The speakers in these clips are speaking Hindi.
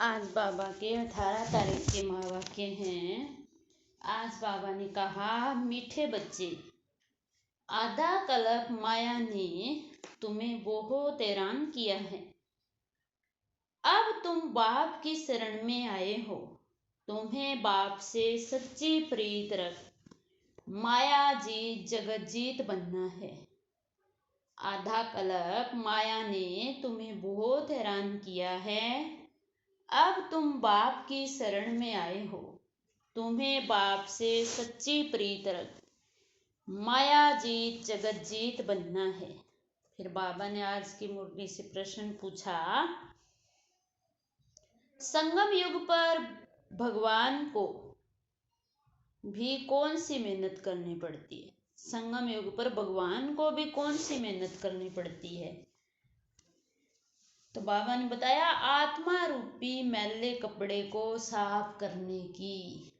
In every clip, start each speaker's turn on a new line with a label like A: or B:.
A: आज बाबा के 18 तारीख के महावाक्य हैं। आज बाबा ने कहा, मीठे बच्चे, आधा कल्प माया ने तुम्हें बहुत हैरान किया है। अब तुम बाप की शरण में आए हो। तुम्हें बाप से सच्ची प्रीत रख माया जीत जगत जीत बनना है। आधा कल्प माया ने तुम्हें बहुत हैरान किया है। अब तुम बाप की शरण में आए हो। तुम्हें बाप से सच्ची प्रीत रख माया जीत जगत जीत बनना है। फिर बाबा ने आज की मुरली से प्रश्न पूछा, संगम युग पर भगवान को भी कौन सी मेहनत करनी पड़ती है? संगम युग पर भगवान को भी कौन सी मेहनत करनी पड़ती है? तो बाबा ने बताया, आत्मा रूपी मैले कपड़े को साफ करने की।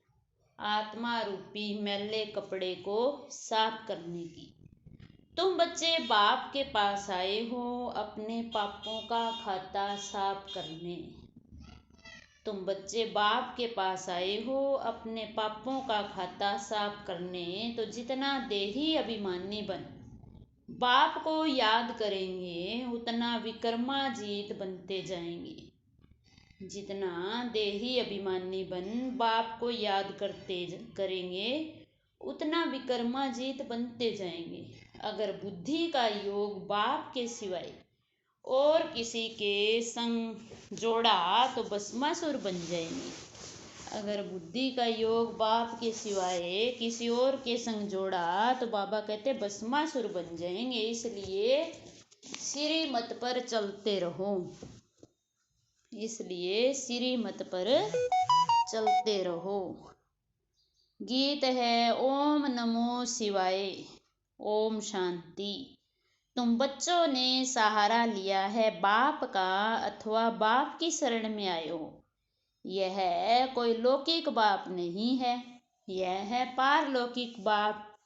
A: आत्मा रूपी मैले कपड़े को साफ करने की। तुम बच्चे बाप के पास आए हो अपने पापों का खाता साफ करने। तुम बच्चे बाप के पास आए हो अपने पापों का खाता साफ करने। तो जितना देही अभिमानी बन बाप को याद करेंगे, उतना विक्रमाजीत बनते जाएंगे। जितना देही अभिमानी बन बाप को याद करेंगे, उतना विक्रमाजीत बनते जाएंगे। अगर बुद्धि का योग बाप के सिवाय और किसी के संग जोड़ा तो भस्मासुर बन जाएंगे। अगर बुद्धि का योग बाप के सिवाय किसी और के संग जोड़ा तो बाबा कहते भस्मासुर बन जाएंगे। इसलिए श्रीमत पर चलते रहो। इसलिए श्रीमत पर चलते रहो। गीत है ओम नमो शिवाय, ओम शांति। तुम बच्चों ने सहारा लिया है बाप का अथवा बाप की शरण में आए हो। यह कोई लौकिक बाप नहीं है, यह है पारलौकिक बाप।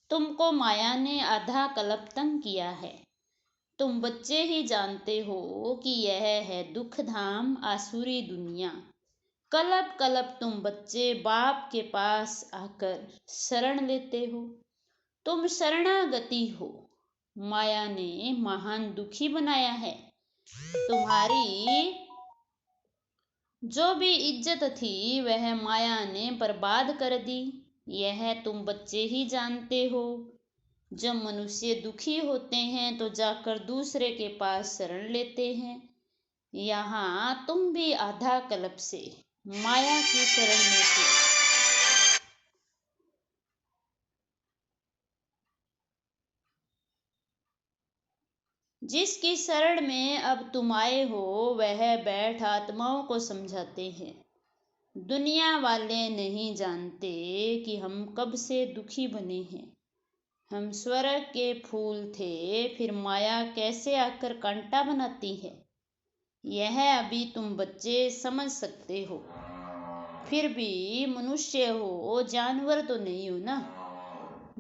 A: तुमको माया ने आधा कल्प तंग किया है। तुम बच्चे ही जानते हो कि यह है दुख धाम आसुरी दुनिया। कल्प कल्प तुम बच्चे बाप के पास आकर शरण लेते हो। तुम शरणागति हो। माया ने महान दुखी बनाया है। तुम्हारी जो भी इज्जत थी वह माया ने बर्बाद कर दी। यह तुम बच्चे ही जानते हो। जब मनुष्य दुखी होते हैं तो जाकर दूसरे के पास शरण लेते हैं। यहाँ तुम भी आधा कल्प से माया की शरण में थे। जिसकी शरण में अब तुम आए हो वह बैठ आत्माओं को समझाते हैं। दुनिया वाले नहीं जानते कि हम कब से दुखी बने हैं। हम स्वर्ग के फूल थे, फिर माया कैसे आकर कांटा बनाती है, यह अभी तुम बच्चे समझ सकते हो। फिर भी मनुष्य हो, जानवर तो नहीं हो ना।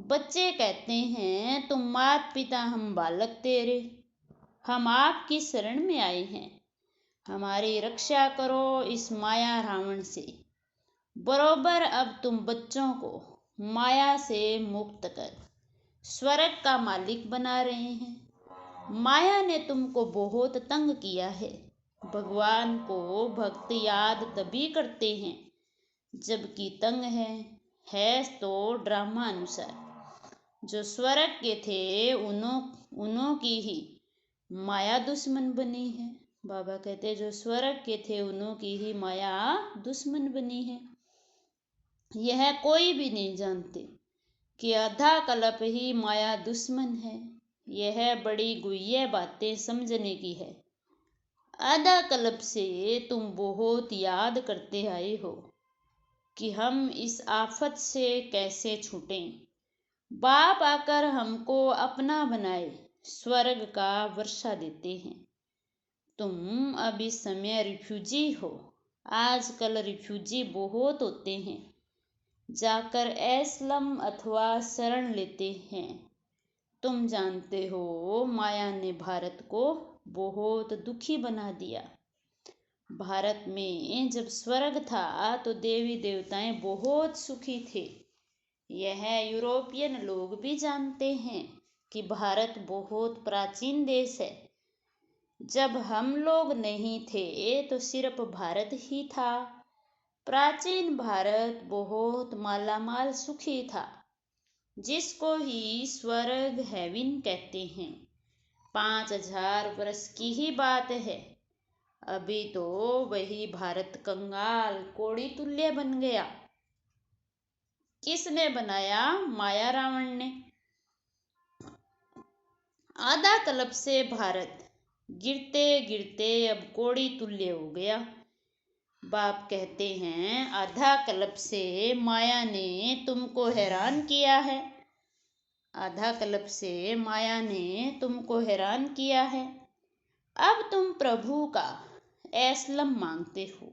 A: बच्चे कहते हैं, तुम मात पिता हम बालक तेरे, हम आपकी शरण में आए हैं। हमारी रक्षा करो इस माया रावण से। बरोबर अब तुम बच्चों को माया से मुक्त कर स्वर्ग का मालिक बना रहे हैं। माया ने तुमको बहुत तंग किया है। भगवान को भक्त याद तभी करते हैं जबकि तंग है तो ड्रामा अनुसार। जो स्वर्ग के थे उन्हों की ही माया दुश्मन बनी है। बाबा कहते जो स्वर्ग के थे उन्हों की ही माया दुश्मन बनी है। यह कोई भी नहीं जानते कि आधा कल्प ही माया दुश्मन है। यह बड़ी गुह्य बातें समझने की है। आधा कल्प से तुम बहुत याद करते आए हो कि हम इस आफत से कैसे छूटें। बाप आकर हमको अपना बनाए स्वर्ग का वर्षा देते हैं। तुम अब इस समय रिफ्यूजी हो। आजकल रिफ्यूजी बहुत होते हैं, जाकर एस्लम अथवा शरण लेते हैं। तुम जानते हो माया ने भारत को बहुत दुखी बना दिया। भारत में जब स्वर्ग था तो देवी देवताएं बहुत सुखी थे। यह यूरोपियन लोग भी जानते हैं कि भारत बहुत प्राचीन देश है। जब हम लोग नहीं थे तो सिर्फ भारत ही था। प्राचीन भारत बहुत मालामाल सुखी था, जिसको ही स्वर्ग हेवन कहते हैं। 5000 वर्ष की ही बात है। अभी तो वही भारत कंगाल कोड़ी तुल्य बन गया। किसने बनाया? माया रावण ने। आधा कल्प से भारत गिरते गिरते अब कोड़ी तुल्य हो गया। बाप कहते हैं आधा कल्प से माया ने तुमको हैरान किया है। आधा कल्प से माया ने तुमको हैरान किया है। अब तुम प्रभु का एसलम मांगते हो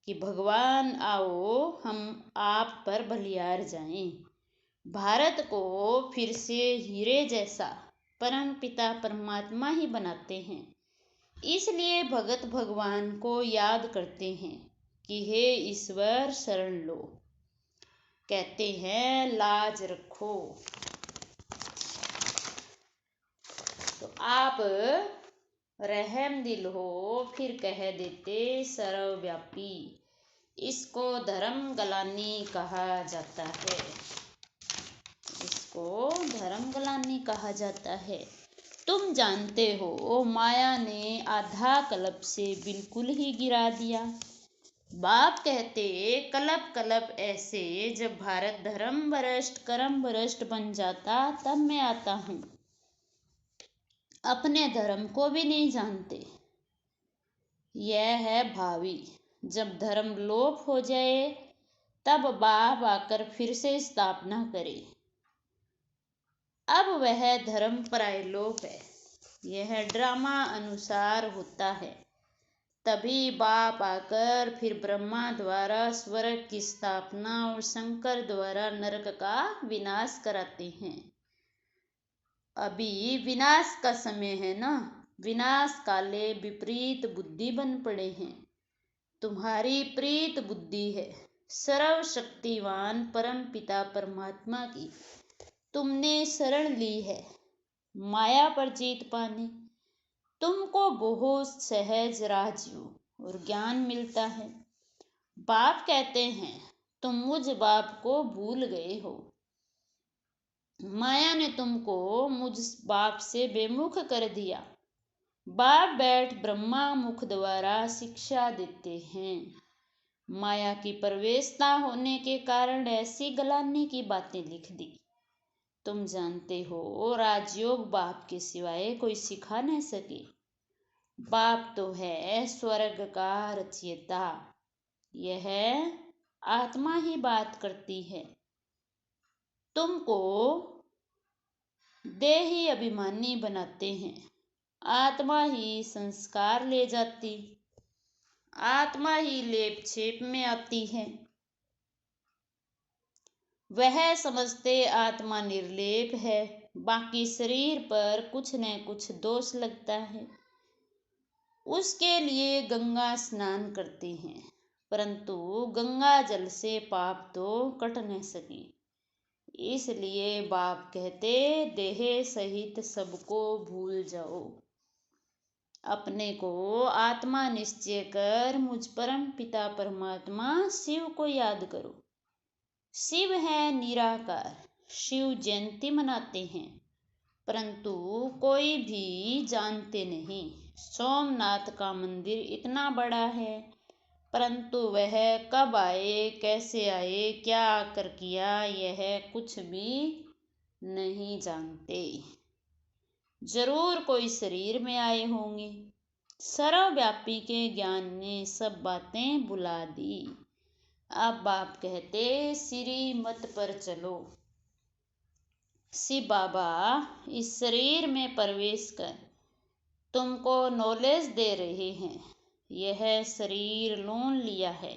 A: कि भगवान आओ हम आप पर बलिहार जाएं। भारत को फिर से हीरे जैसा परम पिता परमात्मा ही बनाते हैं। इसलिए भगत भगवान को याद करते हैं कि हे ईश्वर शरण लो। कहते हैं लाज रखो। तो आप रहम दिल हो, फिर कह देते सर्वव्यापी। इसको धर्म गलानी कहा जाता है। इसको धर्म गलानी कहा जाता है। तुम जानते हो माया ने आधा कल्प से बिल्कुल ही गिरा दिया। बाप कहते कल्प कल्प ऐसे जब भारत धर्म भ्रष्ट कर्म भ्रष्ट बन जाता तब मैं आता हूँ। अपने धर्म को भी नहीं जानते। यह है भावी। जब धर्म लोप हो जाए तब बाप आकर फिर से स्थापना करे। अब वह धर्म प्रायलोप है। यह ड्रामा अनुसार होता है। तभी बाप आकर फिर ब्रह्मा द्वारा स्वर्ग की स्थापना और शंकर द्वारा नरक का विनाश कराते हैं। अभी विनाश का समय है ना। विनाश काले विपरीत बुद्धि बन पड़े हैं। तुम्हारी प्रीत बुद्धि है सर्वशक्तिवान परम पिता परमात्मा की। तुमने शरण ली है माया पर जीत पाने। तुमको बहुत सहज राजयोग और ज्ञान मिलता है। बाप कहते हैं तुम मुझ बाप को भूल गए हो। माया ने तुमको मुझ बाप से बेमुख कर दिया। बाप बैठ ब्रह्मा मुख द्वारा शिक्षा देते हैं। माया की प्रवेशता होने के कारण ऐसी गलाने की बातें लिख दी। तुम जानते हो राजयोग बाप के सिवाय कोई सिखा नहीं सके। बाप तो है स्वर्ग का रचयिता। यह आत्मा ही बात करती है। तुमको देही अभिमानी बनाते हैं। आत्मा ही संस्कार ले जाती। आत्मा ही लेप छेप में आती है। वह समझते आत्मा निर्लेप है। बाकी शरीर पर कुछ न कुछ दोष लगता है। उसके लिए गंगा स्नान करते हैं, परंतु गंगा जल से पाप तो कट न सके। इसलिए बाप कहते देह सहित सबको भूल जाओ। अपने को आत्मा निश्चय कर मुझ परम पिता परमात्मा शिव को याद करो। शिव है निराकार। शिव जयंती मनाते हैं, परंतु कोई भी जानते नहीं। सोमनाथ का मंदिर इतना बड़ा है, परंतु वह कब आए, कैसे आए, क्या आकर किया, यह कुछ भी नहीं जानते। जरूर कोई शरीर में आए होंगे। सर्वव्यापी के ज्ञान ने सब बातें बुला दी। अब बाप कहते श्री मत पर चलो। शिव बाबा इस शरीर में प्रवेश कर तुमको नॉलेज दे रहे हैं। यह शरीर लोन लिया है।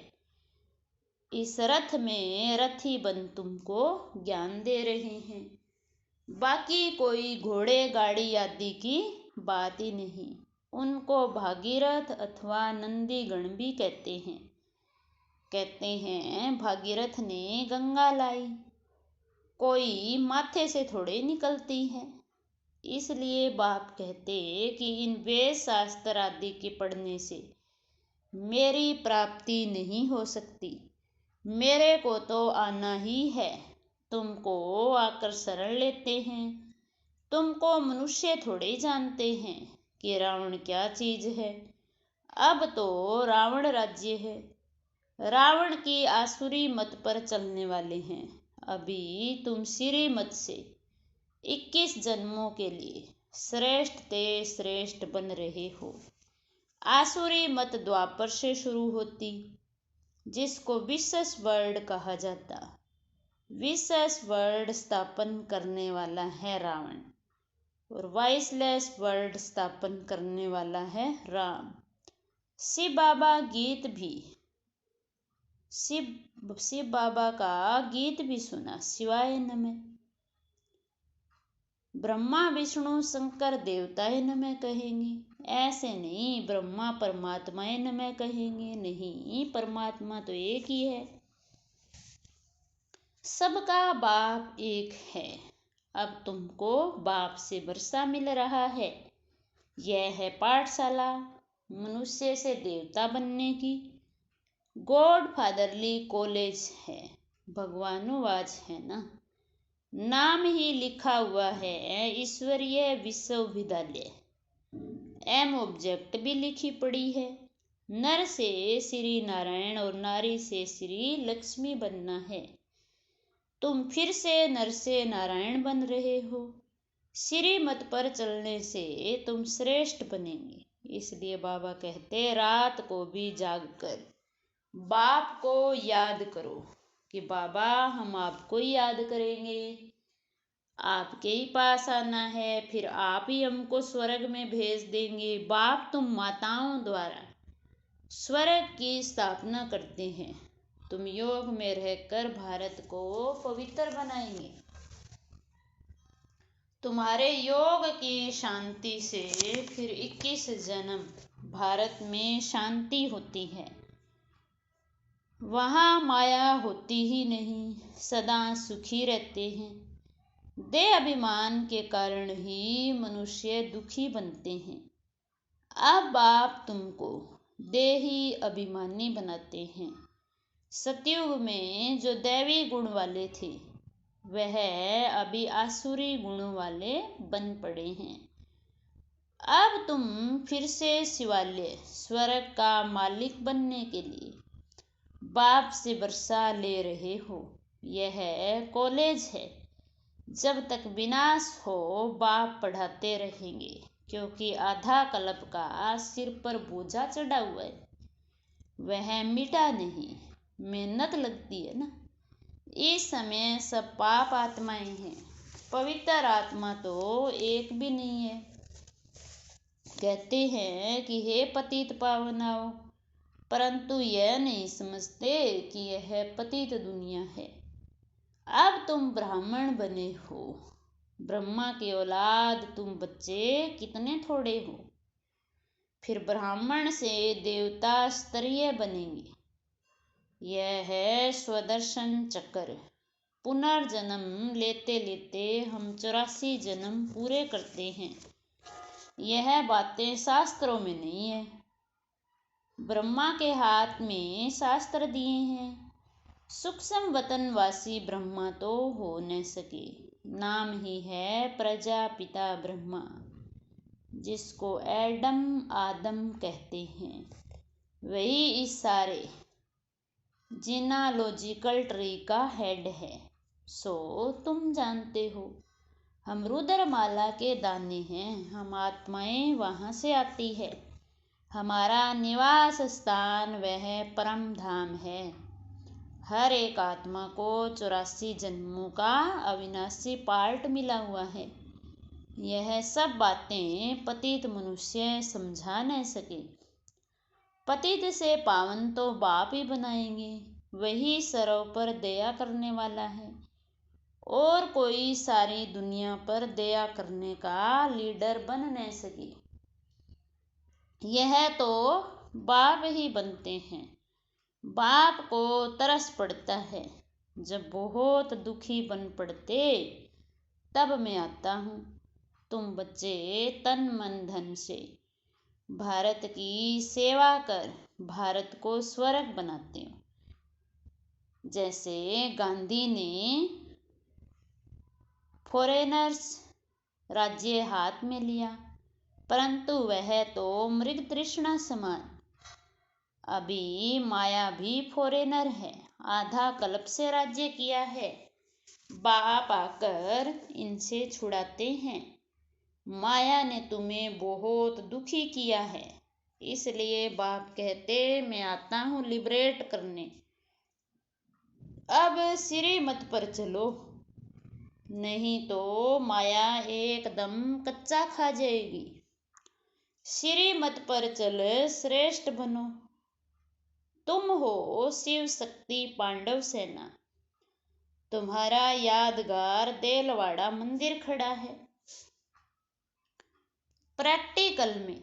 A: इस रथ में रथी बन तुमको ज्ञान दे रहे हैं। बाकी कोई घोड़े गाड़ी आदि की बात ही नहीं। उनको भागीरथ अथवा नंदीगण भी कहते हैं भागीरथ ने गंगा लाई, कोई माथे से थोड़े निकलती है। इसलिए बाप कहते कि इन वेद शास्त्र आदि के पढ़ने से मेरी प्राप्ति नहीं हो सकती, मेरे को तो आना ही है। तुमको आकर शरण लेते हैं, तुमको मनुष्य थोड़े जानते हैं कि रावण क्या चीज है। अब तो रावण राज्य है, रावण की आसुरी मत पर चलने वाले हैं। अभी तुम श्री मत से 21 जन्मों के लिए श्रेष्ठ ते श्रेष्ठ बन रहे हो। आसुरी मत द्वापर से शुरू होती, जिसको विशेष वर्ल्ड कहा जाता। विशेष वर्ल्ड स्थापन करने वाला है रावण और वाइसलेस वर्ल्ड स्थापन करने वाला है राम। शिव बाबा का गीत भी सुना, शिवाय नमः। ब्रह्मा विष्णु शंकर देवताए नमः कहेंगे, ऐसे नहीं ब्रह्मा परमात्माए नमः कहेंगे, नहीं, परमात्मा तो एक ही है, सबका बाप एक है। अब तुमको बाप से वर्षा मिल रहा है। यह है पाठशाला मनुष्य से देवता बनने की, गॉड फादरली कॉलेज है, भगवानुवाच है ना, नाम ही लिखा हुआ है ईश्वरीय विश्वविद्यालय। एम ऑब्जेक्ट भी लिखी पड़ी है। नर से श्री नारायण और नारी से श्री लक्ष्मी बनना है। तुम फिर से नर से नारायण बन रहे हो। श्रीमत पर चलने से तुम श्रेष्ठ बनेंगे। इसलिए बाबा कहते रात को भी जागकर बाप को याद करो कि बाबा हम आपको ही याद करेंगे, आपके ही पास आना है, फिर आप ही हमको स्वर्ग में भेज देंगे। बाप तुम माताओं द्वारा स्वर्ग की स्थापना करते हैं, तुम योग में रहकर भारत को पवित्र बनाएंगे। तुम्हारे योग की शांति से फिर 21 जन्म भारत में शांति होती है। वहाँ माया होती ही नहीं, सदा सुखी रहते हैं। देह अभिमान के कारण ही मनुष्य दुखी बनते हैं। अब आप तुमको देही अभिमानी बनाते हैं। सतयुग में जो दैवी गुण वाले थे वह अभी आसुरी गुण वाले बन पड़े हैं। अब तुम फिर से शिवालय स्वर्ग का मालिक बनने के लिए बाप से वर्षा ले रहे हो। यह कॉलेज है। जब तक विनाश हो बाप पढ़ाते रहेंगे, क्योंकि आधा कल्प का सिर पर बोझा चढ़ा हुआ है, वह मिटा नहीं, मेहनत लगती है ना। इस समय सब पाप आत्माएं हैं, पवित्र आत्मा तो एक भी नहीं है। कहते हैं कि हे पतित पावनाओ, परंतु यह नहीं समझते कि यह पतित दुनिया है। अब तुम ब्राह्मण बने हो, ब्रह्मा की औलाद तुम बच्चे कितने थोड़े हो। फिर ब्राह्मण से देवता स्तरीय बनेंगे। यह है स्वदर्शन चक्र। पुनर्जन्म लेते लेते हम 84 जन्म पूरे करते हैं। यह बातें शास्त्रों में नहीं है, ब्रह्मा के हाथ में शास्त्र दिए हैं। सूक्ष्म वतनवासी ब्रह्मा तो हो न सके, नाम ही है प्रजापिता ब्रह्मा, जिसको एडम आदम कहते हैं। वही इस सारे जीनालॉजिकल ट्री का हेड है। सो तुम जानते हो हम रुद्रमाला के दाने हैं, हम आत्माएं वहाँ से आती है। हमारा निवास स्थान वह परम धाम है। हर एक आत्मा को 84 जन्मों का अविनाशी पार्ट मिला हुआ है। यह सब बातें पतित मनुष्य समझा न सके। पतित से पावन तो बाप ही बनाएंगे, वही सर्व पर दया करने वाला है, और कोई सारी दुनिया पर दया करने का लीडर बन न सके। यह तो बाप ही बनते हैं। बाप को तरस पड़ता है, जब बहुत दुखी बन पड़ते तब मैं आता हूँ। तुम बच्चे तन मन धन से भारत की सेवा कर भारत को स्वर्ग बनाते हो। जैसे गांधी ने फॉरेनर्स राज्य हाथ में लिया, परंतु वह तो मृग तृष्णा समान। अभी माया भी फॉरेनर है, आधा कल्प से राज्य किया है। बाप आकर इनसे छुड़ाते हैं। माया ने तुम्हें बहुत दुखी किया है, इसलिए बाप कहते मैं आता हूँ लिबरेट करने। अब श्रीमत पर चलो, नहीं तो माया एकदम कच्चा खा जाएगी। श्रीमत पर चल श्रेष्ठ बनो। तुम हो शिव शक्ति पांडव सेना। तुम्हारा यादगार देलवाड़ा मंदिर खड़ा है। प्रैक्टिकल में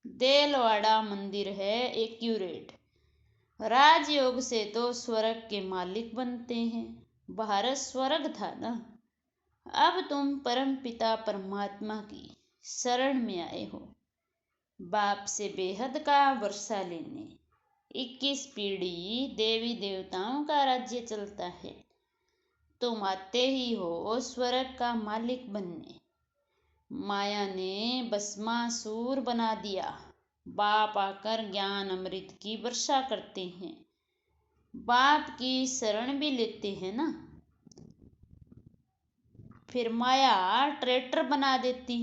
A: देलवाड़ा मंदिर है एक्यूरेट। राजयोग से तो स्वर्ग के मालिक बनते हैं। भारत स्वर्ग था ना। अब तुम परम पिता परमात्मा की शरण में आए हो, बाप से बेहद का वर्षा लेने। 21 पीढ़ी देवी देवताओं का राज्य चलता है। तुम आते ही हो स्वर्ग का मालिक बनने। माया ने भस्मासुर बना दिया। बाप आकर ज्ञान अमृत की वर्षा करते हैं। बाप की शरण भी लेते हैं ना। फिर माया ट्रेटर बना देती।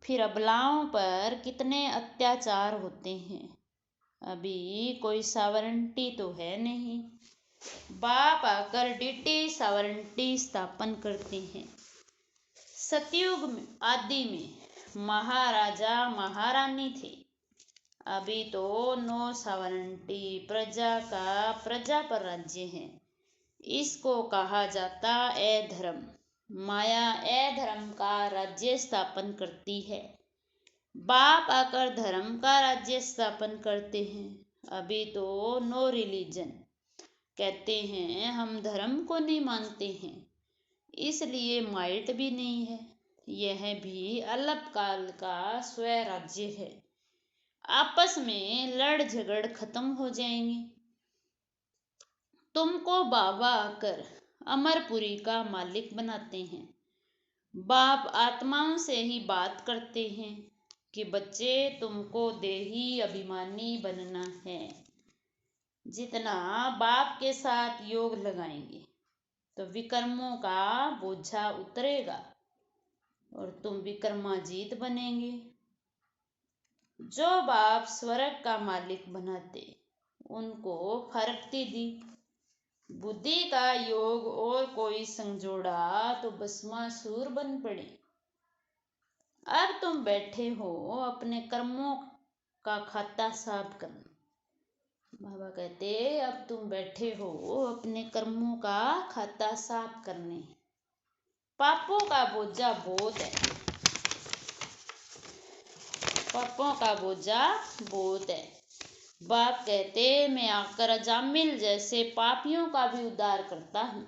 A: फिर अबलाओं पर कितने अत्याचार होते हैं। अभी कोई सावरंटी तो है नहीं। बाप आकर डीटी सावरंटी स्थापन करते हैं। सतयुग आदि में महाराजा महारानी थे। अभी तो 9 सावरंटी प्रजा का प्रजा पर राज्य है। इसको कहा जाता अधर्म। माया अधर्म का राज्य स्थापन करती है। बाप आकर धर्म का राज्य स्थापन करते हैं। अभी तो नो रिलीजन कहते हैं, हम धर्म को नहीं मानते हैं, इसलिए माइट भी नहीं है। यह भी अल्पकाल का स्वराज्य है। आपस में लड़ झगड़ खत्म हो जाएंगे। तुमको बाबा आकर अमरपुरी का मालिक बनाते हैं। बाप आत्माओं से ही बात करते हैं कि बच्चे तुमको देही अभिमानी बनना है। जितना बाप के साथ योग लगाएंगे तो विकर्मों का बोझा उतरेगा और तुम विक्रमाजीत बनेंगे। जो बाप स्वर्ग का मालिक बनाते उनको फरकती दी। बुद्धि का योग और कोई संजोड़ा तो भस्मासुर बन पड़े। अब तुम बैठे हो अपने कर्मों का खाता साफ करना। बाबा कहते अब तुम बैठे हो अपने कर्मों का खाता साफ करने। पापों का बोझा बहुत है। पापों का बोझा बहुत है। बाप कहते मैं आकर अजामिल जैसे पापियों का भी उद्धार करता हूँ।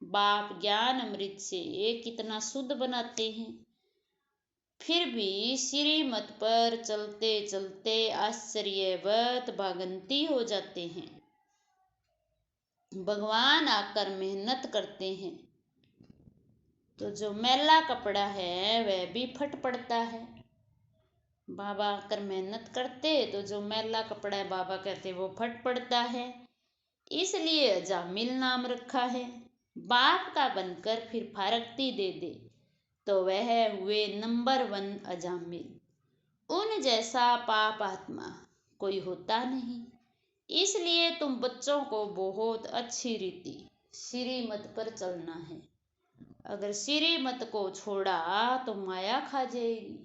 A: बाप ज्ञान अमृत से कितना शुद्ध बनाते हैं। फिर भी श्रीमत पर चलते चलते आश्चर्यवत भागंती हो जाते हैं। भगवान आकर मेहनत करते हैं तो जो मैला कपड़ा है वह भी फट पड़ता है। बाबा आकर मेहनत करते तो जो मैला कपड़ा है बाबा कहते वो फट पड़ता है, इसलिए अजामिल नाम रखा है। बाप का बनकर फिर फारकती दे दे तो वह हुए नंबर 1 अजामिल। उन जैसा पाप आत्मा कोई होता नहीं। इसलिए तुम बच्चों को बहुत अच्छी रीति श्रीमत पर चलना है। अगर श्रीमत को छोड़ा तो माया खा जाएगी।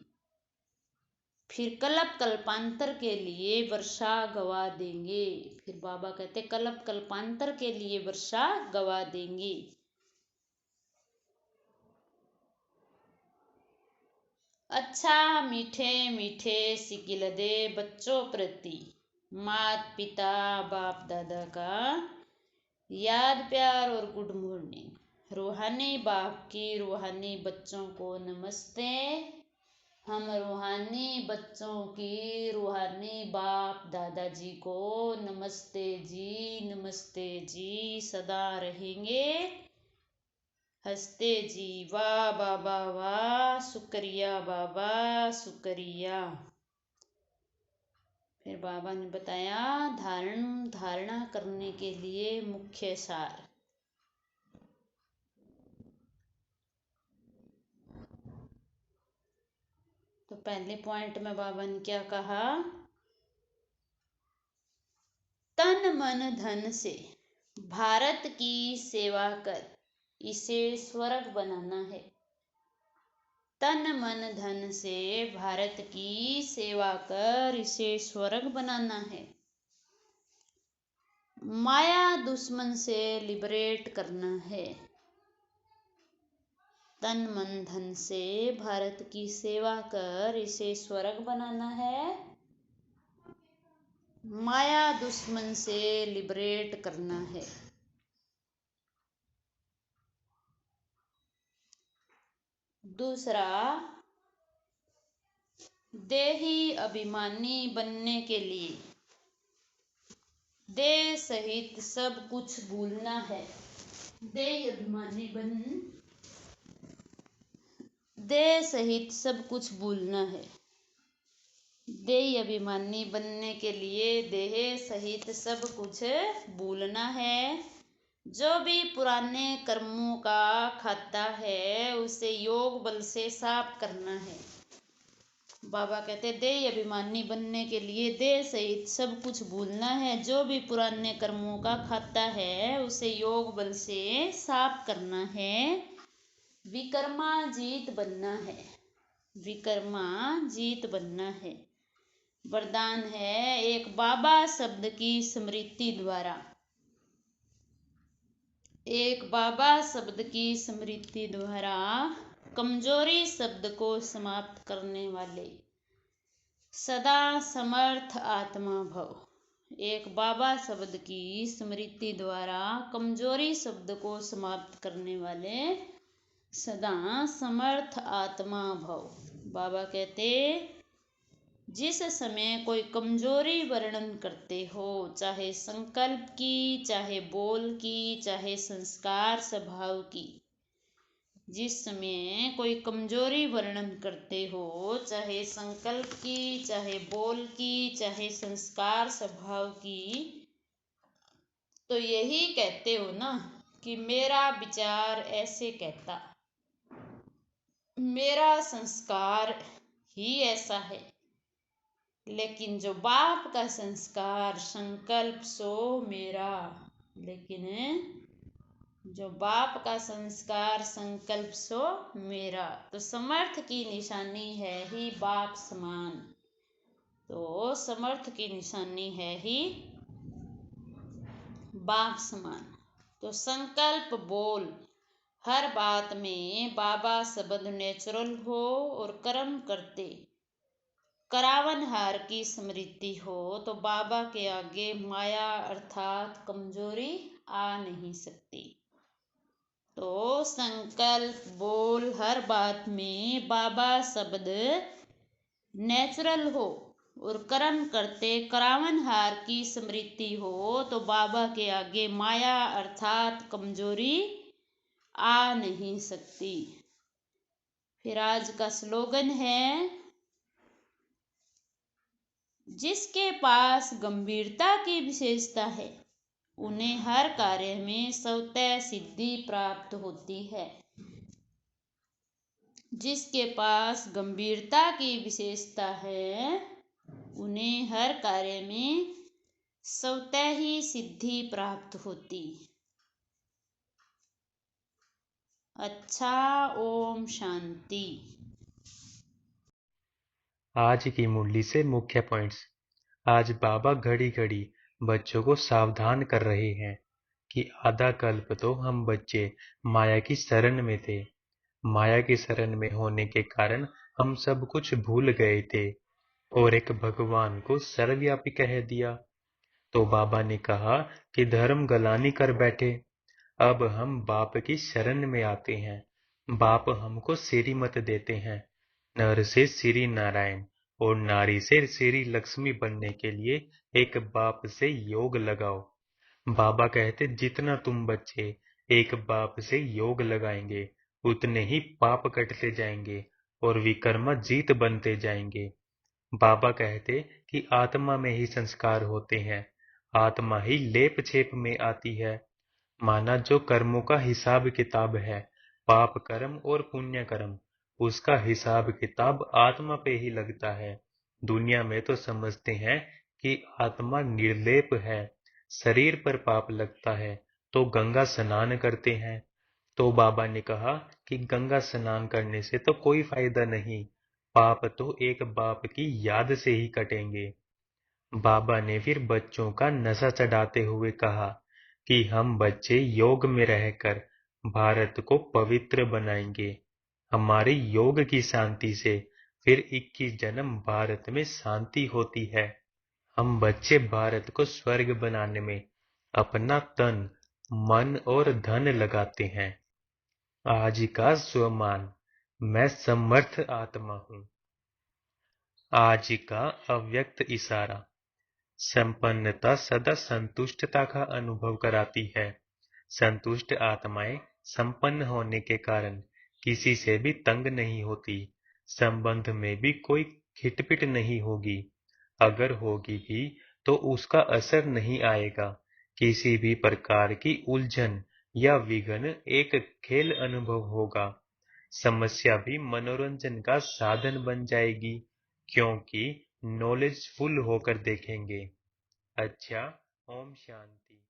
A: फिर कल्प कल्पांतर के लिए वर्षा गवा देंगे। फिर बाबा कहते कल्प कल्पांतर के लिए वर्षा गवा देंगे। अच्छा मीठे मीठे सिकिल दे बच्चों प्रति मात पिता बाप दादा का याद प्यार और गुड मॉर्निंग। रूहानी बाप की रूहानी बच्चों को नमस्ते। हम रूहानी बच्चों की रूहानी बाप दादाजी को नमस्ते जी सदा रहेंगे हंसते जी। वाह बाबा वाह, शुक्रिया बाबा शुक्रिया। फिर बाबा ने बताया धारणा करने के लिए मुख्य सार। तो पहले पॉइंट में बाबा ने क्या कहा, तन मन धन से भारत की सेवा कर इसे स्वर्ग बनाना है। तन मन धन से भारत की सेवा कर इसे स्वर्ग बनाना है। माया दुश्मन से लिबरेट करना है। तन मन धन से भारत की सेवा कर इसे स्वर्ग बनाना है। माया दुश्मन से लिबरेट करना है। दूसरा, देही अभिमानी बनने के लिए देह सहित सब कुछ भूलना है। देह अभिमानी देह सहित सब कुछ भूलना है। देह अभिमानी बनने के लिए देह सहित सब कुछ भूलना है। जो भी पुराने कर्मों का खाता है उसे योग बल से साफ करना है। बाबा कहते देह अभिमानी बनने के लिए देह सहित सब कुछ भूलना है। जो भी पुराने कर्मों का खाता है उसे योग बल से साफ करना है। विकर्मा जीत बनना है। विकर्मा जीत बनना है। वरदान है, एक बाबा शब्द की स्मृति द्वारा एक बाबा शब्द की स्मृति द्वारा कमजोरी शब्द को समाप्त करने वाले सदा समर्थ आत्मा भव। एक बाबा शब्द की स्मृति द्वारा कमजोरी शब्द को समाप्त करने वाले सदा समर्थ आत्मा भव। बाबा कहते जिस समय कोई कमजोरी वर्णन करते हो, चाहे संकल्प की, चाहे बोल की, चाहे संस्कार स्वभाव की, जिस समय कोई कमजोरी वर्णन करते हो, चाहे संकल्प की, चाहे बोल की, चाहे संस्कार स्वभाव की, तो यही कहते हो ना कि मेरा विचार ऐसे कहता, मेरा संस्कार ही ऐसा है। लेकिन जो बाप का संस्कार संकल्प सो मेरा, लेकिन जो बाप का संस्कार संकल्प सो मेरा, तो समर्थ की निशानी है ही बाप समान। तो समर्थ की निशानी है ही बाप समान। तो संकल्प बोल हर बात में बाबा शब्द नेचुरल हो और कर्म करते करावनहार की स्मृति हो, तो बाबा के आगे माया अर्थात कमजोरी आ नहीं सकती। तो संकल्प बोल हर बात में बाबा शब्द नेचुरल हो और कर्म करते करावनहार की स्मृति हो, तो बाबा के आगे माया अर्थात कमजोरी आ नहीं सकती। फिर आज का स्लोगन है, जिसके पास गंभीरता की विशेषता है उन्हें हर कार्य में स्वतः सिद्धि प्राप्त होती है। जिसके पास गंभीरता की विशेषता है उन्हें हर कार्य में स्वतः ही सिद्धि प्राप्त होती। अच्छा, ओम शांति।
B: आज की मुरली से मुख्य पॉइंट्स। आज बाबा घड़ी घड़ी बच्चों को सावधान कर रहे हैं कि आधा कल्प तो हम बच्चे माया की शरण में थे। माया की शरण में होने के कारण हम सब कुछ भूल गए थे और एक भगवान को सर्वव्यापी कह दिया। तो बाबा ने कहा कि धर्म गलानी कर बैठे। अब हम बाप की शरण में आते हैं। बाप हमको श्रीमत देते हैं। नर से श्री नारायण और नारी से श्री लक्ष्मी बनने के लिए एक बाप से योग लगाओ। बाबा कहते जितना तुम बच्चे एक बाप से योग लगाएंगे उतने ही पाप कटते जाएंगे और विकर्मा जीत बनते जाएंगे। बाबा कहते कि आत्मा में ही संस्कार होते हैं। आत्मा ही लेप छेप में आती है। माना जो कर्मों का हिसाब किताब है, पाप कर्म और पुण्य कर्म, उसका हिसाब किताब आत्मा पे ही लगता है। दुनिया में तो समझते हैं कि आत्मा निर्लेप है, शरीर पर पाप लगता है तो गंगा स्नान करते हैं। तो बाबा ने कहा कि गंगा स्नान करने से तो कोई फायदा नहीं, पाप तो एक बाप की याद से ही कटेंगे। बाबा ने फिर बच्चों का नशा चढ़ाते हुए कहा कि हम बच्चे योग में रहकर भारत को पवित्र बनाएंगे। हमारे योग की शांति से फिर 21 जन्म भारत में शांति होती है। हम बच्चे भारत को स्वर्ग बनाने में अपना तन, मन और धन लगाते हैं। आज का स्वमान, मैं समर्थ आत्मा हूँ। आज का अव्यक्त इशारा, संपन्नता सदा संतुष्टता का अनुभव कराती है। संतुष्ट आत्माएं संपन्न होने के कारण किसी से भी तंग नहीं होती। संबंध में भी कोई खिटपिट नहीं होगी। अगर होगी भी तो उसका असर नहीं आएगा। किसी भी प्रकार की उलझन या विघ्न एक खेल अनुभव होगा। समस्या भी मनोरंजन का साधन बन जाएगी, क्योंकि नॉलेजफुल होकर देखेंगे। अच्छा, ओम शांति।